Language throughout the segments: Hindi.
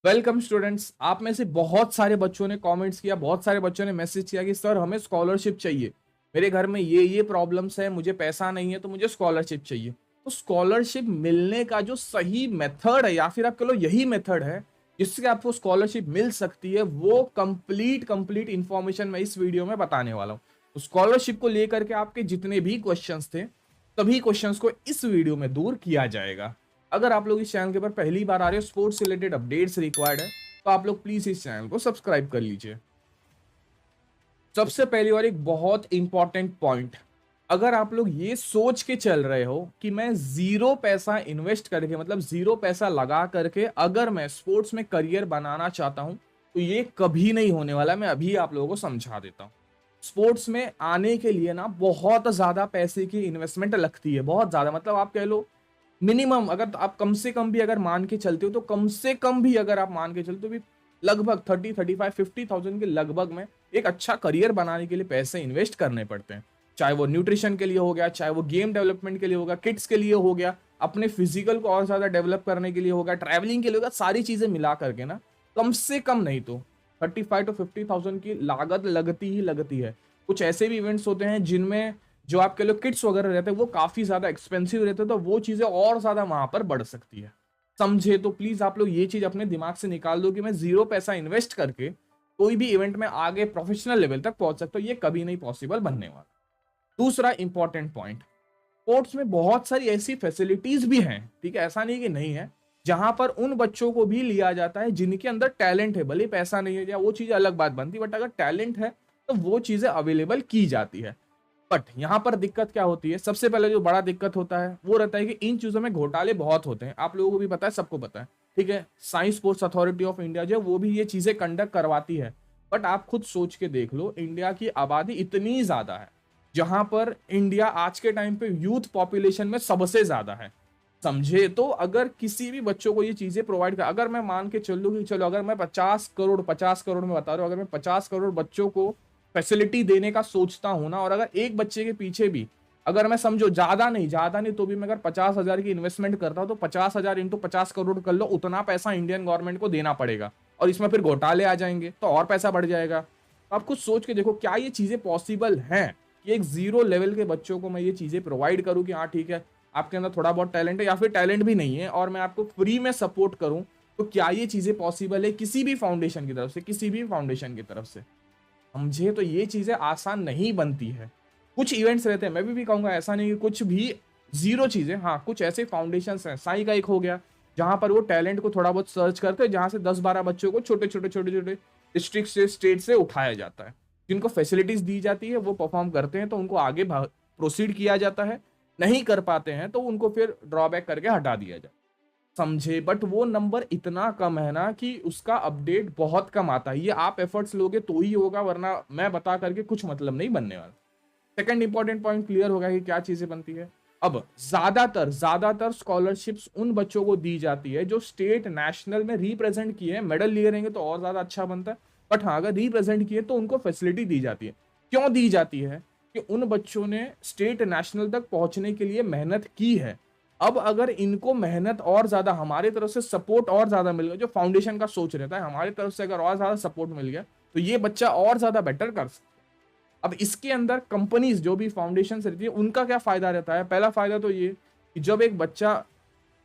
Welcome students. आप में से बहुत सारे बच्चों ने कमेंट्स किया, बहुत सारे बच्चों ने मैसेज किया कि सर हमें स्कॉलरशिप चाहिए, मेरे घर में ये प्रॉब्लम्स है, मुझे पैसा नहीं है तो मुझे स्कॉलरशिप चाहिए। तो स्कॉलरशिप मिलने का जो सही मेथड है या फिर आप कह लो यही मेथड है जिससे आपको स्कॉलरशिप मिल सकती है, वो कंप्लीट इंफॉर्मेशन मैं इस वीडियो में बताने वाला हूँ। तो स्कॉलरशिप को लेकर के आपके जितने भी क्वेश्चंस थे सभी क्वेश्चंस को इस वीडियो में दूर किया जाएगा। अगर आप लोग इस चैनल के ऊपर पहली बार आ रहे हो, स्पोर्ट्स से रिलेटेड अपडेट्स रिक्वायर्ड है, तो आप लोग प्लीज इस चैनल को सब्सक्राइब कर लीजिए। सबसे पहली और एक बहुत इंपॉर्टेंट पॉइंट, अगर आप लोग ये सोच के चल रहे हो कि मैं जीरो पैसा इन्वेस्ट करके मतलब जीरो पैसा लगा करके अगर मैं स्पोर्ट्स में करियर बनाना चाहता हूं, तो ये कभी नहीं होने वाला। मैं अभी आप लोगों को समझा देता हूं। स्पोर्ट्स में आने के लिए ना बहुत ज्यादा पैसे की इन्वेस्टमेंट लगती है, बहुत ज्यादा। मतलब आप कह लो मिनिमम, अगर आप कम से कम भी अगर मान के चलते हो तो कम से कम भी अगर आप मान के चलते हो भी लगभग 30, 35, 50,000 के लगभग में एक अच्छा करियर बनाने के लिए पैसे इन्वेस्ट करने पड़ते हैं। चाहे वो न्यूट्रिशन के लिए हो गया, चाहे वो गेम डेवलपमेंट के लिए होगा, किड्स के लिए हो गया, अपने फिजिकल को और ज्यादा डेवलप करने के लिए होगा, ट्रैवलिंग के लिए होगा, सारी चीजें मिला करके ना कम से कम नहीं तो 35 to 50,000 की लागत लगती ही लगती है। कुछ ऐसे भी इवेंट्स होते हैं जिनमें जो आप कह लो किट्स वगैरह रहते हैं वो काफी ज्यादा एक्सपेंसिव रहते हैं, तो वो चीजें और ज्यादा वहां पर बढ़ सकती है। समझे? तो प्लीज आप लोग ये चीज अपने दिमाग से निकाल दो कि मैं जीरो पैसा इन्वेस्ट करके कोई भी इवेंट में आगे प्रोफेशनल लेवल तक पहुंच सकता हूं, ये कभी नहीं पॉसिबल बनने वाला। दूसरा इंपॉर्टेंट पॉइंट, स्पोर्ट्स में बहुत सारी ऐसी फैसिलिटीज भी हैं, ठीक है, ऐसा नहीं कि नहीं है, जहां पर उन बच्चों को भी लिया जाता है जिनके अंदर टैलेंट है। भले पैसा नहीं है या वो चीज अलग बात बनती है, बट अगर टैलेंट है तो वो चीजें अवेलेबल की जाती है। बट यहां पर दिक्कत क्या होती है? सबसे पहले जो बड़ा दिक्कत होता है वो रहता है कि इन चीजों में घोटाले बहुत होते हैं। आप लोगों को भी पता है, सबको पता है, ठीक है। Science sports authority of India जो है वो भी ये चीजें कंडक्ट करवाती है। बट आप खुद सोच के देख लो, इंडिया की आबादी इतनी ज्यादा है, जहां पर इंडिया आज के टाइम पे यूथ पॉपुलेशन में सबसे ज्यादा है। समझे? तो अगर किसी भी बच्चों को ये चीजें प्रोवाइड कर, अगर मैं मान के चलूँ कि चलो अगर मैं 50 करोड़ में बता रहा हूँ, अगर मैं 50 करोड़ बच्चों को फैसिलिटी देने का सोचता हूं ना, और अगर एक बच्चे के पीछे भी अगर मैं समझो ज्यादा नहीं तो भी मैं अगर 50,000 की इन्वेस्टमेंट करता हूं, तो 50,000 इंटू 50 करोड़ कर लो, उतना पैसा इंडियन गवर्नमेंट को देना पड़ेगा। और इसमें फिर घोटाले आ जाएंगे तो और पैसा बढ़ जाएगा। आप कुछ सोच के देखो, क्या ये चीजें पॉसिबल हैं कि एक जीरो लेवल के बच्चों को मैं ये चीजें प्रोवाइड करूं कि हाँ ठीक है, आपके अंदर थोड़ा बहुत टैलेंट है या फिर टैलेंट भी नहीं है और मैं आपको फ्री में सपोर्ट करूं? तो क्या ये चीजें पॉसिबल है किसी भी फाउंडेशन की तरफ से, किसी भी फाउंडेशन की तरफ से? समझे? तो ये चीजें आसान नहीं बनती है। कुछ इवेंट्स रहते हैं, मैं भी कहूंगा ऐसा नहीं कि कुछ भी जीरो चीजें, हाँ कुछ ऐसे फाउंडेशन हैं, साई का एक हो गया, जहां पर वो टैलेंट को थोड़ा बहुत सर्च करते हैं, जहां से 10-12 बच्चों को छोटे छोटे डिस्ट्रिक्ट से, स्टेट से उठाया जाता है, जिनको फैसिलिटीज दी जाती है, वो परफॉर्म करते हैं तो उनको आगे प्रोसीड किया जाता है। नहीं कर पाते हैं तो उनको फिर ड्रॉबैक करके हटा दिया जाता है। समझे? बट वो नंबर इतना कम है ना कि उसका अपडेट बहुत कम आता है। ये आप एफर्ट्स लोगे तो ही होगा, वरना मैं बता करके कुछ मतलब नहीं बनने वाला। सेकंड इंपॉर्टेंट पॉइंट क्लियर होगा कि क्या चीजें बनती है। अब ज्यादातर स्कॉलरशिप्स उन बच्चों को दी जाती है जो स्टेट नेशनल में रिप्रेजेंट किए हैं। मेडल लिए रहेंगे तो और ज्यादा अच्छा बनता है, बट हाँ अगर रिप्रेजेंट किए तो उनको फैसिलिटी दी जाती है। क्यों दी जाती है? कि उन बच्चों ने स्टेट नेशनल तक पहुंचने के लिए मेहनत की है। अब अगर इनको मेहनत और ज्यादा, हमारी तरफ से सपोर्ट और ज्यादा मिल गया, जो फाउंडेशन का सोच रहता है, हमारी तरफ से अगर और ज्यादा सपोर्ट मिल गया तो ये बच्चा और ज्यादा बेटर कर सकता है। अब इसके अंदर कंपनीज जो भी फाउंडेशन रहती है उनका क्या फायदा रहता है? पहला फायदा तो ये कि जब एक बच्चा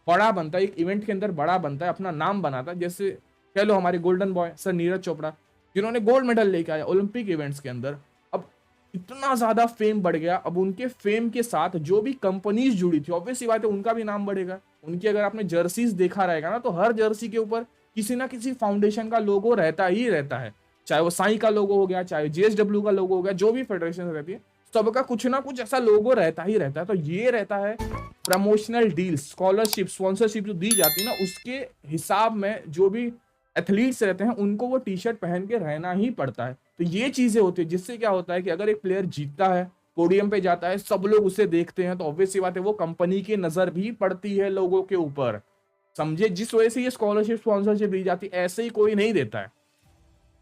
बड़ा बनता है, एक इवेंट के अंदर बड़ा बनता है, अपना नाम बनाता है, जैसे कह लो हमारे golden boy sir Neeraj Chopra, जिन्होंने गोल्ड मेडल लेके आया ओलंपिक इवेंट्स के अंदर। अब इतना ज्यादा फेम बढ़ गया, अब उनके फेम के साथ जो भी कंपनीज जुड़ी थी, ऑब्वियस सी बात है उनका भी नाम बढ़ेगा। उनकी अगर आपने जर्सीज देखा रहेगा ना, तो हर जर्सी के ऊपर किसी ना किसी फाउंडेशन का लोगो रहता ही रहता है। चाहे वो साई का लोगो हो गया, चाहे जेएसडब्ल्यू का लोगो हो गया, जो भी फेडरेशन रहती है सबका कुछ ना कुछ ऐसा लोगो रहता ही रहता है। तो ये रहता है प्रमोशनल डील, स्कॉलरशिप, स्पॉन्सरशिप जो दी जाती है ना, उसके हिसाब में जो भी एथलीट्स रहते हैं उनको वो टी शर्ट पहन के रहना ही पड़ता है। तो ये चीजें होती है जिससे क्या होता है कि अगर एक प्लेयर जीतता है, पोडियम पे जाता है, सब लोग उसे देखते हैं, तो ऑब्वियस सी बात है वो कंपनी की नजर भी पड़ती है लोगों के ऊपर। समझे? जिस वजह से ये स्कॉलरशिप स्पॉन्सरशिप दी जाती है, ऐसे ही कोई नहीं देता है।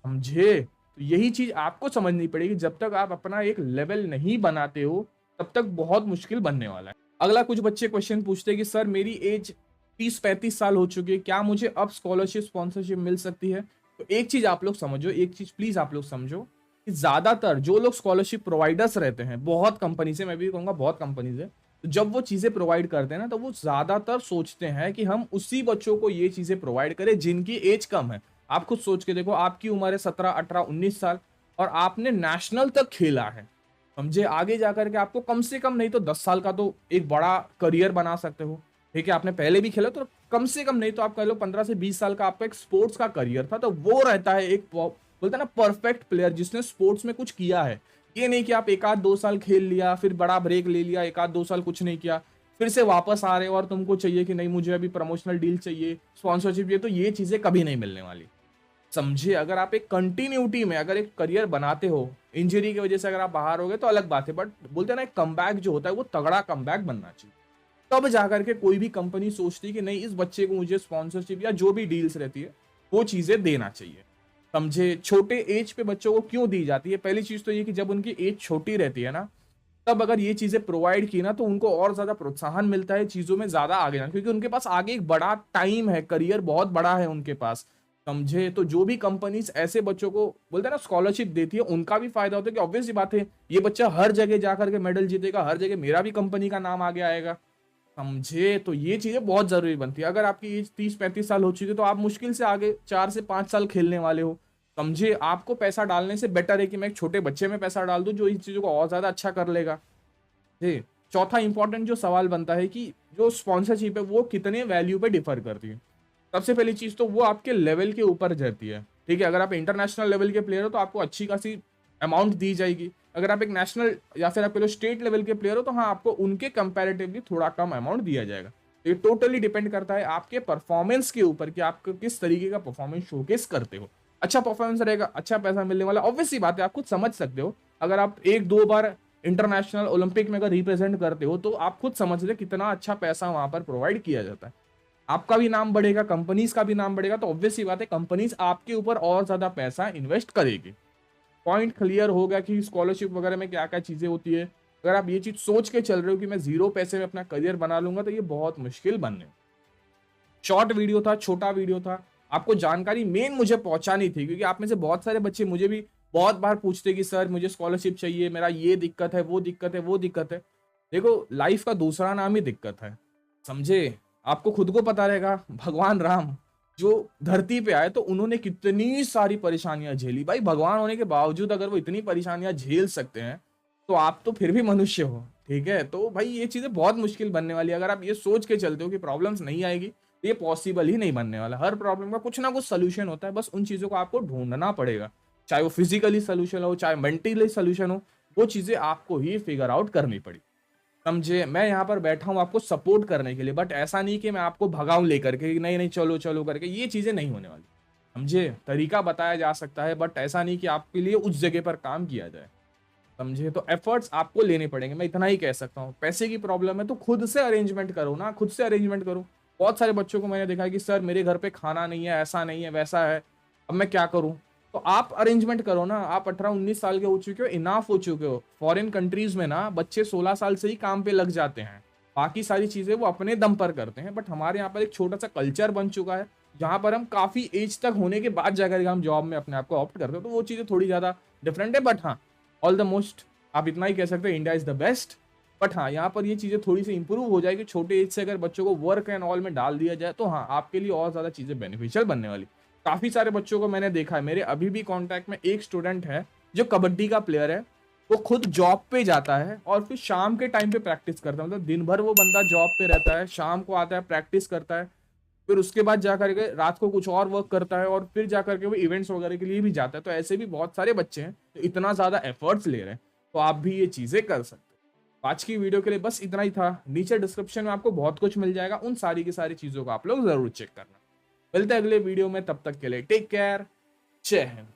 समझे? तो यही चीज आपको समझनी पड़ेगी। जब तक आप अपना एक लेवल नहीं बनाते हो तब तक बहुत मुश्किल बनने वाला है। अगला कुछ बच्चे क्वेश्चन पूछते हैं कि सर मेरी एज 30-35 साल हो चुके हैं, क्या मुझे अब स्कॉलरशिप स्पॉन्सरशिप मिल सकती है? तो एक चीज आप लोग समझो, एक चीज प्लीज आप लोग समझो कि ज्यादातर जो लोग स्कॉलरशिप प्रोवाइडर्स रहते हैं, बहुत कंपनी से, मैं भी कहूंगा बहुत कंपनी से, तो जब वो चीजें प्रोवाइड करते हैं ना, तो वो ज्यादातर सोचते हैं कि हम उसी बच्चों को ये चीजें प्रोवाइड करें जिनकी एज कम है। आप खुद सोच के देखो, आपकी उम्र है 17, 18, 19 साल और आपने नेशनल तक खेला है, समझे? आगे जाकर के आपको कम से कम नहीं तो 10 साल का तो एक बड़ा करियर बना सकते हो। ठीक है, आपने पहले भी खेला, तो कम से कम नहीं तो आप कह लो 15 से 20 साल का आपका एक स्पोर्ट्स का करियर था, तो वो रहता है एक बोलते हैं ना परफेक्ट प्लेयर जिसने स्पोर्ट्स में कुछ किया है। ये नहीं कि आप 1 आध 2 साल खेल लिया, फिर बड़ा ब्रेक ले लिया, 1 आध 2 साल कुछ नहीं किया, फिर से वापस आ रहे हो और तुमको चाहिए कि नहीं मुझे अभी प्रमोशनल डील चाहिए, स्पॉन्सरशिप चाहिए, तो ये चीजें कभी नहीं मिलने वाली। समझिए, अगर आप एक कंटिन्यूटी में अगर एक करियर बनाते हो, इंजरी की वजह से अगर आप बाहर हो गए तो अलग बात है, बट बोलते हैं ना एक कमबैक जो होता है वो तगड़ा कमबैक बनना चाहिए। तब जाकर के कोई भी कंपनी सोचती है कि नहीं इस बच्चे को मुझे स्पॉन्सरशिप या जो भी डील्स रहती है वो चीजें देना चाहिए। समझे? छोटे एज पे बच्चों को क्यों दी जाती है? पहली चीज तो ये कि जब उनकी एज छोटी रहती है ना, तब अगर ये चीजें प्रोवाइड की ना तो उनको और ज्यादा प्रोत्साहन मिलता है चीजों में ज्यादा आगे जाना, क्योंकि उनके पास आगे एक बड़ा टाइम है, करियर बहुत बड़ा है उनके पास। समझे? तो जो भी कंपनीज ऐसे बच्चों को बोलते हैं ना स्कॉलरशिप देती है, उनका भी फायदा होता है कि ऑब्वियस सी बात है, ये बच्चा हर जगह जाकर के मेडल जीतेगा, हर जगह मेरा भी कंपनी का नाम आगे आएगा। समझे? तो ये चीजें बहुत जरूरी बनती है। अगर आपकी एज 30-35 साल हो चुकी है तो आप मुश्किल से आगे 4 से 5 साल खेलने वाले हो। समझे? आपको पैसा डालने से बेटर है कि मैं एक छोटे बच्चे में पैसा डाल दूं जो इन चीजों को और ज्यादा अच्छा कर लेगा। जी। चौथा इंपॉर्टेंट जो सवाल बनता है कि जो स्पॉन्सरशिप है वो कितने वैल्यू पे डिफर करती है। सबसे पहली चीज तो वो आपके लेवल के ऊपर रहती है। ठीक है, अगर आप इंटरनेशनल लेवल के प्लेयर हो तो आपको अच्छी खासी अमाउंट दी जाएगी। अगर आप एक नेशनल या फिर आप स्टेट लेवल के प्लेयर हो तो हाँ आपको उनके कंपैरेटिवली थोड़ा कम अमाउंट दिया जाएगा। तो ये टोटली डिपेंड करता है आपके परफॉर्मेंस के ऊपर कि आप किस तरीके का परफॉर्मेंस शोकेस करते हो। अच्छा परफॉर्मेंस रहेगा, अच्छा पैसा मिलने वाला, ऑब्वियस सी बात है, आप खुद समझ सकते हो। अगर आप 1-2 बार इंटरनेशनल ओलंपिक में अगर रिप्रेजेंट करते हो तो आप खुद समझ रहे कितना अच्छा पैसा वहां पर प्रोवाइड किया जाता है। आपका भी नाम बढ़ेगा, कंपनीज का भी नाम बढ़ेगा, तो ऑब्वियस सी बात है कंपनीज आपके ऊपर और ज्यादा पैसा इन्वेस्ट करेगी। पॉइंट क्लियर हो गया कि स्कॉलरशिप वगैरह में क्या क्या चीजें होती है। अगर आप ये चीज सोच के चल रहे हो कि मैं 0 पैसे में अपना करियर बना लूंगा तो ये बहुत मुश्किल बनने। शॉर्ट वीडियो था, छोटा वीडियो था, आपको जानकारी मेन मुझे पहुंचानी थी, क्योंकि आप में से बहुत सारे बच्चे मुझे भी बहुत बार पूछते कि सर मुझे स्कॉलरशिप चाहिए, मेरा ये दिक्कत है, वो दिक्कत है, वो दिक्कत है। देखो, लाइफ का दूसरा नाम ही दिक्कत है। समझे? आपको खुद को पता रहेगा, भगवान राम जो धरती पे आए तो उन्होंने कितनी सारी परेशानियां झेली। भाई भगवान होने के बावजूद अगर वो इतनी परेशानियां झेल सकते हैं तो आप तो फिर भी मनुष्य हो। ठीक है, तो भाई ये चीजें बहुत मुश्किल बनने वाली है। अगर आप ये सोच के चलते हो कि प्रॉब्लम्स नहीं आएगी तो ये पॉसिबल ही नहीं बनने वाला। हर प्रॉब्लम का कुछ ना कुछ सोल्यूशन होता है, बस उन चीजों को आपको ढूंढना पड़ेगा। चाहे वो फिजिकली सोल्यूशन हो, चाहे मेंटली सोल्यूशन हो, वो चीजें आपको ही फिगर आउट करनी पड़ी। समझे? मैं यहाँ पर बैठा हूँ आपको सपोर्ट करने के लिए, बट ऐसा नहीं कि मैं आपको भगाऊं लेकर के, नहीं नहीं चलो चलो करके, ये चीजें नहीं होने वाली। समझे? तरीका बताया जा सकता है, बट ऐसा नहीं कि आपके लिए उस जगह पर काम किया जाए। समझे? तो एफर्ट्स आपको लेने पड़ेंगे, मैं इतना ही कह सकता हूँ। पैसे की प्रॉब्लम है तो खुद से अरेंजमेंट करो ना, खुद से अरेंजमेंट करो। बहुत सारे बच्चों को मैंने देखा है कि सर मेरे घर पे खाना नहीं है, ऐसा नहीं है, वैसा है, अब मैं क्या करूं? तो आप अरेंजमेंट करो ना। आप 18-19 साल के हो चुके हो, इनाफ हो चुके हो। फॉरेन कंट्रीज में ना बच्चे 16 साल से ही काम पे लग जाते हैं, बाकी सारी चीजें वो अपने दम पर करते हैं। बट हमारे यहाँ पर एक छोटा सा कल्चर बन चुका है जहां पर हम काफी एज तक होने के बाद जाकर के हम जॉब में अपने आप को ऑप्ट करते हो, तो वो चीजें थोड़ी ज्यादा डिफरेंट है। बट हाँ, ऑल द मोस्ट आप इतना ही कह सकते हैं, India is the best. But हाँ, यहाँ पर ये चीजें थोड़ी सी इंप्रूव हो जाएगी। छोटे एज से अगर बच्चों को वर्क एंड ऑल में डाल दिया जाए तो हाँ आपके लिए और ज्यादा चीजें बेनिफिशियल बनने वाली। काफी सारे बच्चों को मैंने देखा है, मेरे अभी भी कांटेक्ट में एक स्टूडेंट है जो कबड्डी का प्लेयर है। वो खुद जॉब पे जाता है और फिर शाम के टाइम पे प्रैक्टिस करता है। मतलब दिन भर वो बंदा जॉब पे रहता है, शाम को आता है, प्रैक्टिस करता है, फिर उसके बाद जाकर के रात को कुछ और वर्क करता है और फिर जाकर के वो इवेंट्स वगैरह के लिए भी जाता है। तो ऐसे भी बहुत सारे बच्चे हैं जो इतना ज्यादा एफर्ट्स ले रहे हैं, तो आप भी ये चीजें कर सकते हो। आज की वीडियो के लिए बस इतना ही था। नीचे डिस्क्रिप्शन में आपको बहुत कुछ मिल जाएगा, उन सारी की सारी चीजों को आप लोग जरूर चेक करना। मिलते हैं अगले वीडियो में, तब तक के लिए टेक केयर, जय हिंद।